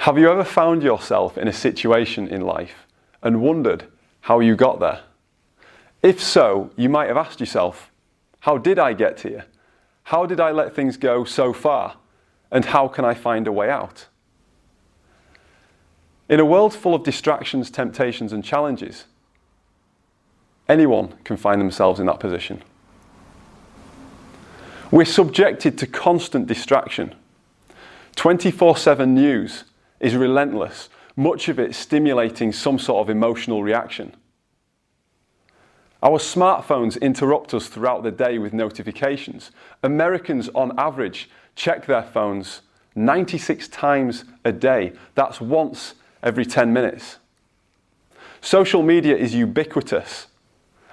Have you ever found yourself in a situation in life and wondered how you got there? If so, you might have asked yourself, how did I get here? How did I let things go so far? And how can I find a way out? In a world full of distractions, temptations, and challenges, anyone can find themselves in that position. We're subjected to constant distraction. 24/7 news is relentless, much of it stimulating some sort of emotional reaction. Our smartphones interrupt us throughout the day with notifications. Americans, on average, check their phones 96 times a day. That's once every 10 minutes. Social media is ubiquitous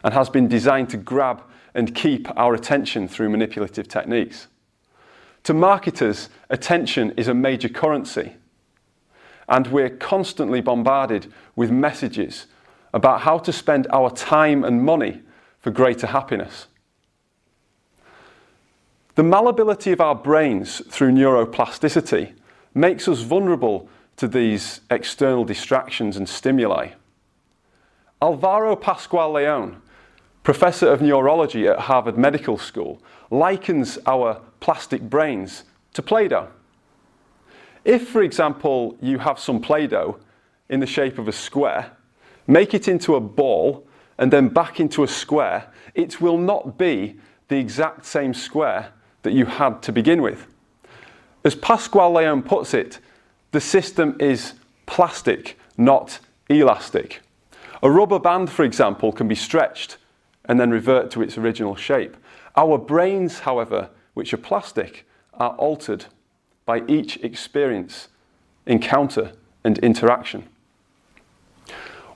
and has been designed to grab and keep our attention through manipulative techniques. To marketers, attention is a major currency, and we're constantly bombarded with messages about how to spend our time and money for greater happiness. The malleability of our brains through neuroplasticity makes us vulnerable to these external distractions and stimuli. Alvaro Pascual-León, professor of neurology at Harvard Medical School, likens our plastic brains to Play-Doh. If, for example, you have some Play-Doh in the shape of a square, make it into a ball and then back into a square, it will not be the exact same square that you had to begin with. As Pascual-León puts it, the system is plastic, not elastic. A rubber band, for example, can be stretched and then revert to its original shape. Our brains, however, which are plastic, are altered by each experience, encounter, and interaction.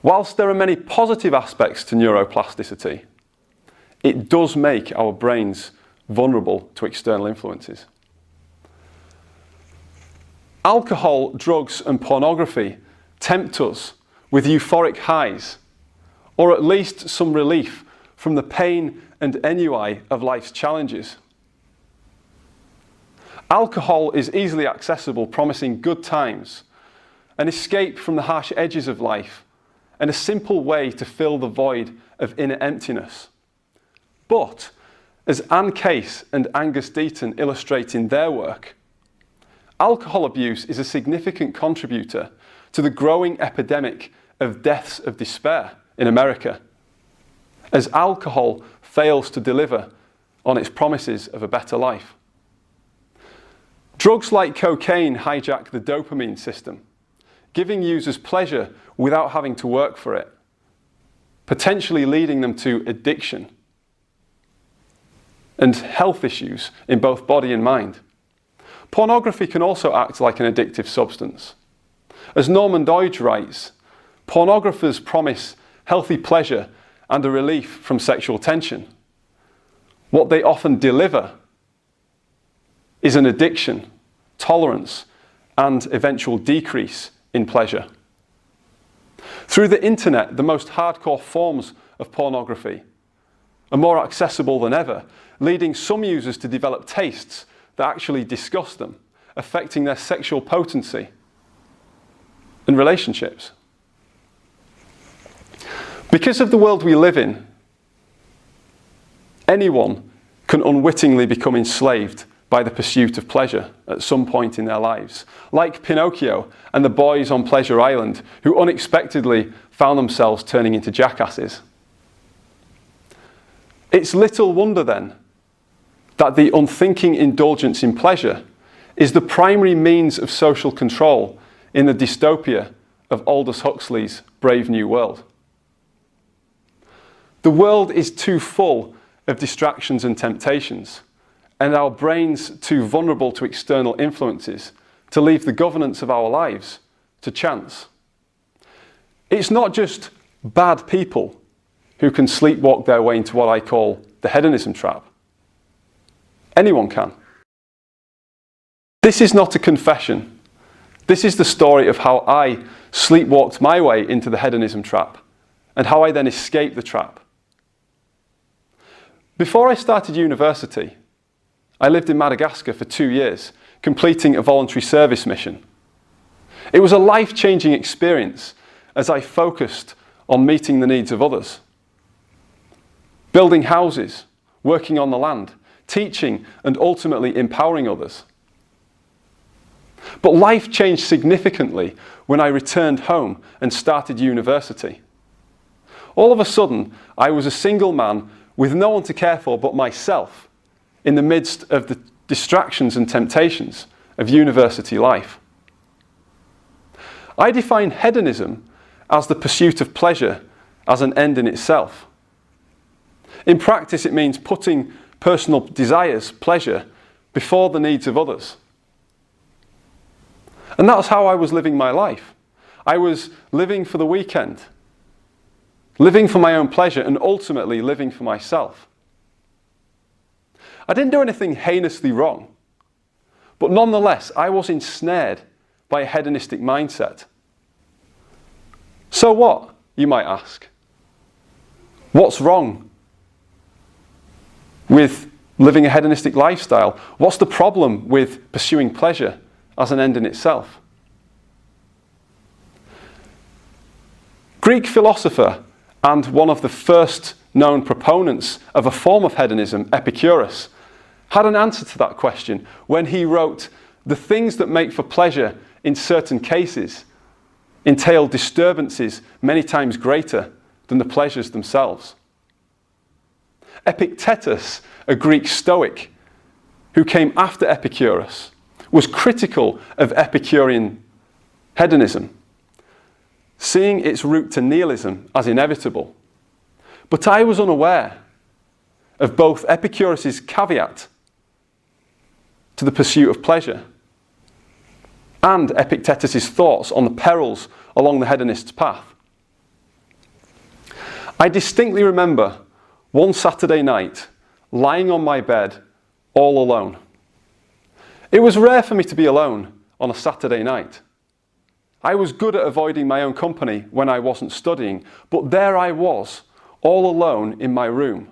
Whilst there are many positive aspects to neuroplasticity, it does make our brains vulnerable to external influences. Alcohol, drugs, and pornography tempt us with euphoric highs, or at least some relief from the pain and ennui of life's challenges. Alcohol is easily accessible, promising good times, an escape from the harsh edges of life, and a simple way to fill the void of inner emptiness. But, as Anne Case and Angus Deaton illustrate in their work, alcohol abuse is a significant contributor to the growing epidemic of deaths of despair in America, as alcohol fails to deliver on its promises of a better life. Drugs like cocaine hijack the dopamine system, giving users pleasure without having to work for it, potentially leading them to addiction and health issues in both body and mind. Pornography can also act like an addictive substance. As Norman Doidge writes, pornographers promise healthy pleasure and a relief from sexual tension. What they often deliver is an addiction, tolerance, and eventual decrease in pleasure. Through the internet, the most hardcore forms of pornography are more accessible than ever, leading some users to develop tastes that actually disgust them, affecting their sexual potency and relationships. Because of the world we live in, anyone can unwittingly become enslaved by the pursuit of pleasure at some point in their lives, like Pinocchio and the boys on Pleasure Island who unexpectedly found themselves turning into jackasses. It's little wonder then that the unthinking indulgence in pleasure is the primary means of social control in the dystopia of Aldous Huxley's Brave New World. The world is too full of distractions and temptations, and our brains too vulnerable to external influences to leave the governance of our lives to chance. It's not just bad people who can sleepwalk their way into what I call the hedonism trap. Anyone can. This is not a confession. This is the story of how I sleepwalked my way into the hedonism trap and how I then escaped the trap. Before I started university, I lived in Madagascar for 2 years, completing a voluntary service mission. It was a life-changing experience as I focused on meeting the needs of others. Building houses, working on the land, teaching and ultimately empowering others. But life changed significantly when I returned home and started university. All of a sudden, I was a single man with no one to care for but myself in the midst of the distractions and temptations of university life. I define hedonism as the pursuit of pleasure as an end in itself. In practice, it means putting personal desires, pleasure, before the needs of others. And that's how I was living my life. I was living for the weekend, living for my own pleasure, and ultimately living for myself. I didn't do anything heinously wrong, but nonetheless, I was ensnared by a hedonistic mindset. So what, you might ask? What's wrong with living a hedonistic lifestyle? What's the problem with pursuing pleasure as an end in itself? Greek philosopher and one of the first known proponents of a form of hedonism, Epicurus, had an answer to that question when he wrote, "The things that make for pleasure in certain cases entail disturbances many times greater than the pleasures themselves." Epictetus, a Greek Stoic who came after Epicurus, was critical of Epicurean hedonism, seeing its route to nihilism as inevitable. But I was unaware of both Epicurus's caveat to the pursuit of pleasure and Epictetus's thoughts on the perils along the hedonist's path. I distinctly remember one Saturday night lying on my bed all alone. It was rare for me to be alone on a Saturday night. I was good at avoiding my own company when I wasn't studying, but there I was, all alone in my room,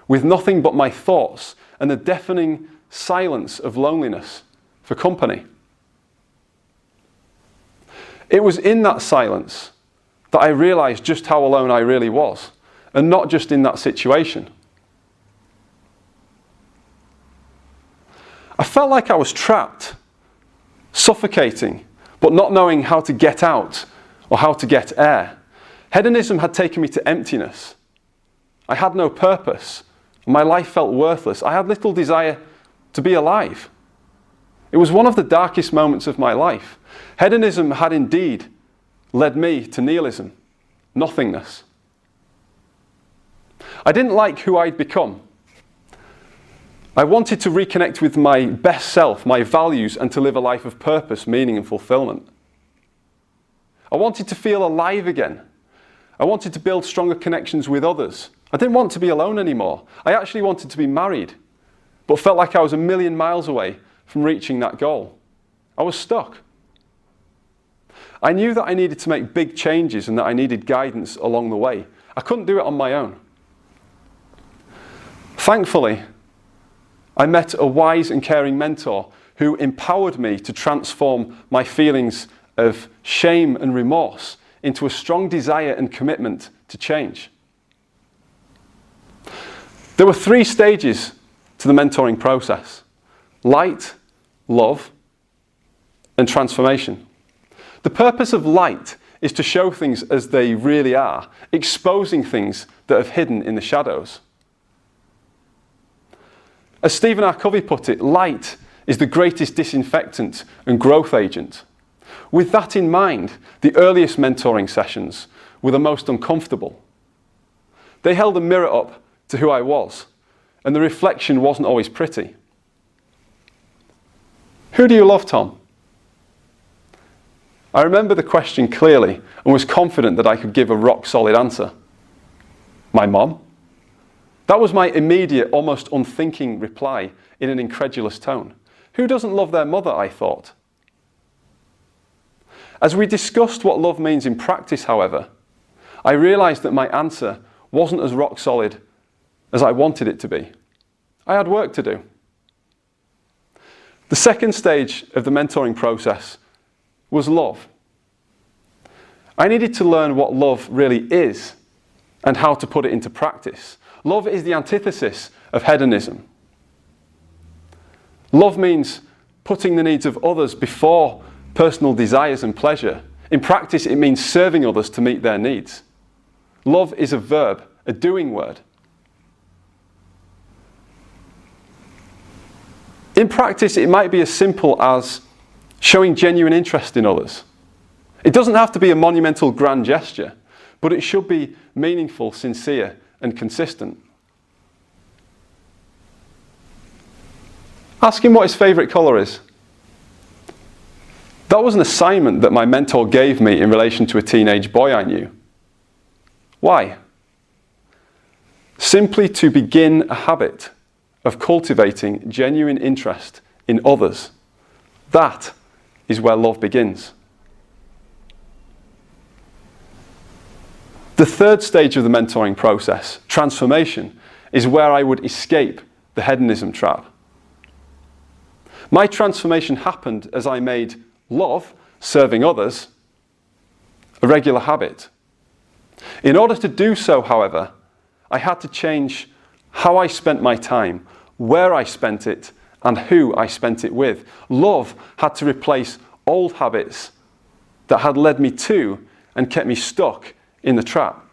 with nothing but my thoughts and the deafening silence of loneliness for company. It was in that silence that I realized just how alone I really was, and not just in that situation. I felt like I was trapped, suffocating, but not knowing how to get out or how to get air. Hedonism had taken me to emptiness. I had no purpose. My life felt worthless. I had little desire to be alive. It was one of the darkest moments of my life. Hedonism had indeed led me to nihilism, nothingness. I didn't like who I'd become. I wanted to reconnect with my best self, my values, and to live a life of purpose, meaning, and fulfillment. I wanted to feel alive again. I wanted to build stronger connections with others. I didn't want to be alone anymore. I actually wanted to be married, but felt like I was a million miles away from reaching that goal. I was stuck. I knew that I needed to make big changes and that I needed guidance along the way. I couldn't do it on my own. Thankfully, I met a wise and caring mentor who empowered me to transform my feelings of shame and remorse into a strong desire and commitment to change. There were 3 stages to the mentoring process: light, love, and transformation. The purpose of light is to show things as they really are, exposing things that have hidden in the shadows. As Stephen R. Covey put it, light is the greatest disinfectant and growth agent. With that in mind, the earliest mentoring sessions were the most uncomfortable. They held a mirror up to who I was, and the reflection wasn't always pretty. Who do you love, Tom? I remember the question clearly and was confident that I could give a rock-solid answer. My mom. That was my immediate, almost unthinking reply in an incredulous tone. Who doesn't love their mother, I thought. As we discussed what love means in practice, however, I realized that my answer wasn't as rock solid as I wanted it to be. I had work to do. The second stage of the mentoring process was love. I needed to learn what love really is and how to put it into practice. Love is the antithesis of hedonism. Love means putting the needs of others before personal desires and pleasure. In practice, it means serving others to meet their needs. Love is a verb, a doing word. In practice, it might be as simple as showing genuine interest in others. It doesn't have to be a monumental grand gesture, but it should be meaningful, sincere, and consistent. Ask him what his favourite colour is. That was an assignment that my mentor gave me in relation to a teenage boy I knew. Why? Simply to begin a habit of cultivating genuine interest in others. That is where love begins. The third stage of the mentoring process, transformation, is where I would escape the hedonism trap. My transformation happened as I made love, serving others, a regular habit. In order to do so, however, I had to change how I spent my time, where I spent it, and who I spent it with. Love had to replace old habits that had led me to and kept me stuck in the trap.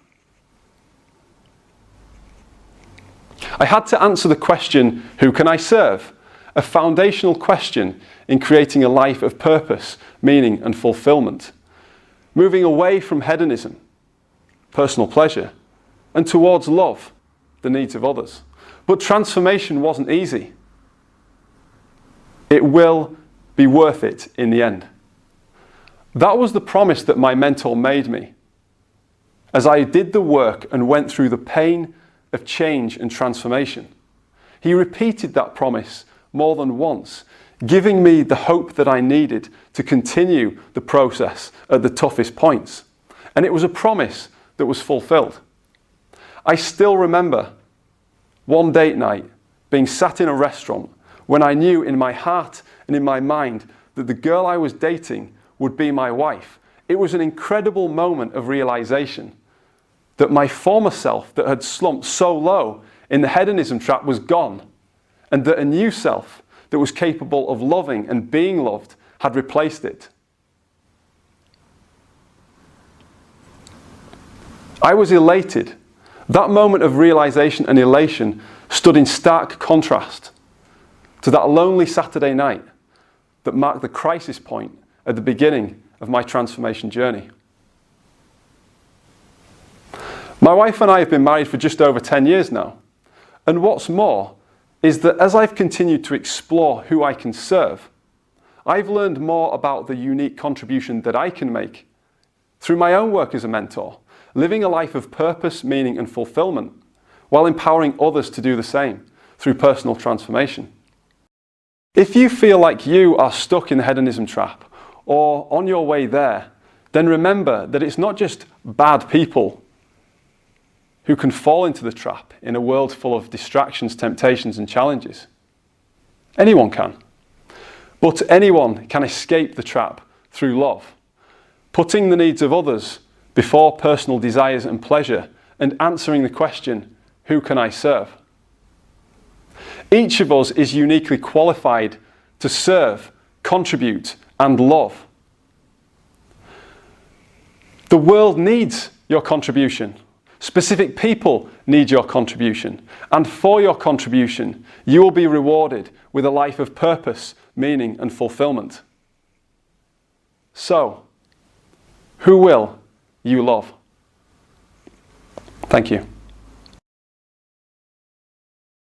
I had to answer the question, who can I serve? A foundational question in creating a life of purpose, meaning, and fulfillment. Moving away from hedonism, personal pleasure, and towards love, the needs of others. But transformation wasn't easy. It will be worth it in the end. That was the promise that my mentor made me. As I did the work and went through the pain of change and transformation, he repeated that promise more than once, giving me the hope that I needed to continue the process at the toughest points. And it was a promise that was fulfilled. I still remember one date night being sat in a restaurant when I knew in my heart and in my mind that the girl I was dating would be my wife. It was an incredible moment of realization that my former self that had slumped so low in the hedonism trap was gone, and that a new self that was capable of loving and being loved had replaced it. I was elated. That moment of realization and elation stood in stark contrast to that lonely Saturday night that marked the crisis point at the beginning of my transformation journey. My wife and I have been married for just over 10 years now. And what's more is that as I've continued to explore who I can serve, I've learned more about the unique contribution that I can make through my own work as a mentor, living a life of purpose, meaning, and fulfillment, while empowering others to do the same through personal transformation. If you feel like you are stuck in the hedonism trap or on your way there, then remember that it's not just bad people who can fall into the trap in a world full of distractions, temptations, and challenges. Anyone can. But anyone can escape the trap through love, putting the needs of others before personal desires and pleasure, and answering the question, who can I serve? Each of us is uniquely qualified to serve, contribute, and love. The world needs your contribution. Specific people need your contribution. And for your contribution, you will be rewarded with a life of purpose, meaning, and fulfillment. So, who will you love? Thank you.